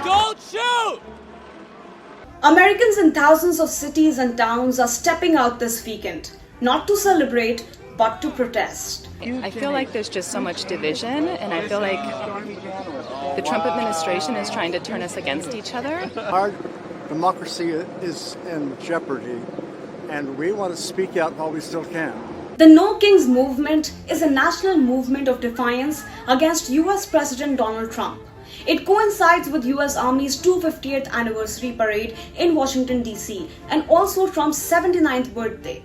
Don't shoot! Americans in thousands of cities and towns are stepping out this weekend, not to celebrate, but to protest. I feel like there's just so much division, and I feel like the Trump administration is trying to turn us against each other. Our democracy is in jeopardy, and we want to speak out while we still can. The No Kings movement is a national movement of defiance against US President Donald Trump. It coincides with US Army's 250th anniversary parade in Washington D.C. and also Trump's 79th birthday.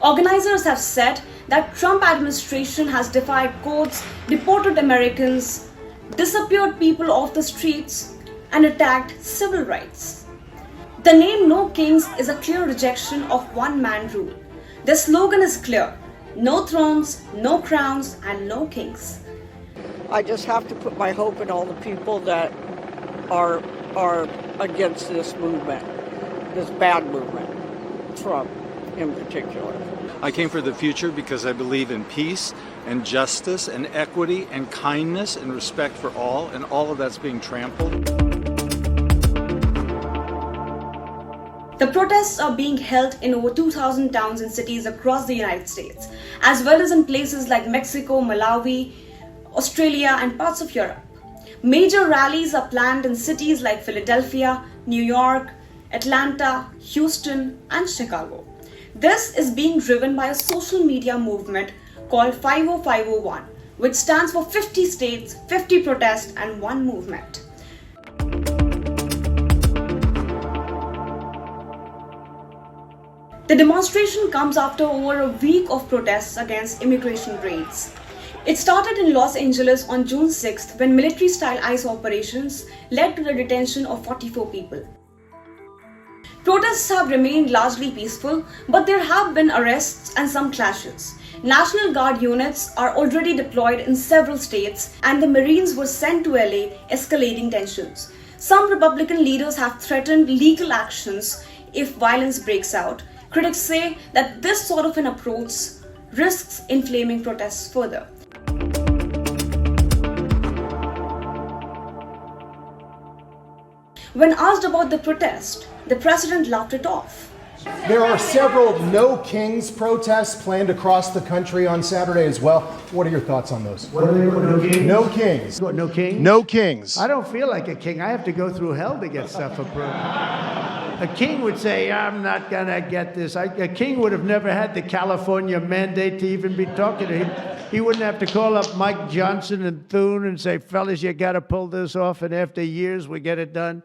Organizers have said that Trump administration has defied courts, deported Americans, disappeared people off the streets, and attacked civil rights. The name No Kings is a clear rejection of one-man rule. Their slogan is clear: no thrones, no crowns, and no kings. I just have to put my hope in all the people that are against this movement, this bad movement, Trump in particular. I came for the future because I believe in peace and justice and equity and kindness and respect for all, and all of that's being trampled. The protests are being held in over 2,000 towns and cities across the United States, as well as in places like Mexico, Malawi, Australia, and parts of Europe. Major rallies are planned in cities like Philadelphia, New York, Atlanta, Houston, and Chicago. This is being driven by a social media movement called 50501, which stands for 50 states, 50 protests, and one movement. The demonstration comes after over a week of protests against immigration raids. It started in Los Angeles on June 6th when military-style ICE operations led to the detention of 44 people. Protests have remained largely peaceful, but there have been arrests and some clashes. National Guard units are already deployed in several states, and the Marines were sent to LA, escalating tensions. Some Republican leaders have threatened legal actions if violence breaks out. Critics say that this sort of an approach risks inflaming protests further. When asked about the protest, the president laughed it off. There are several No Kings protests planned across the country on Saturday as well. What are your thoughts on those? What are they? No kings? No Kings. What, no kings? No Kings. I don't feel like a king. I have to go through hell to get stuff approved. A king would say, I'm not going to get this. A king would have never had the California mandate to even be talking to him. He wouldn't have to call up Mike Johnson and Thune and say, fellas, you got to pull this off, and after years we get it done.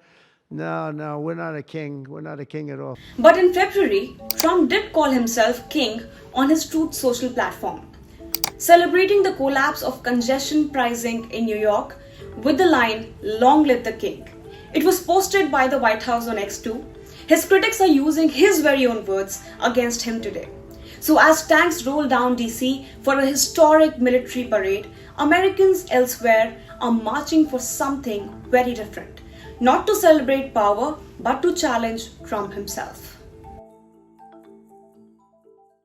No, we're not a king. We're not a king at all. But in February, Trump did call himself king on his Truth Social platform, celebrating the collapse of congestion pricing in New York with the line, "Long live the king." It was posted by the White House on X too. His critics are using his very own words against him today. So as tanks roll down DC for a historic military parade, Americans elsewhere are marching for something very different. Not to celebrate power, but to challenge Trump himself.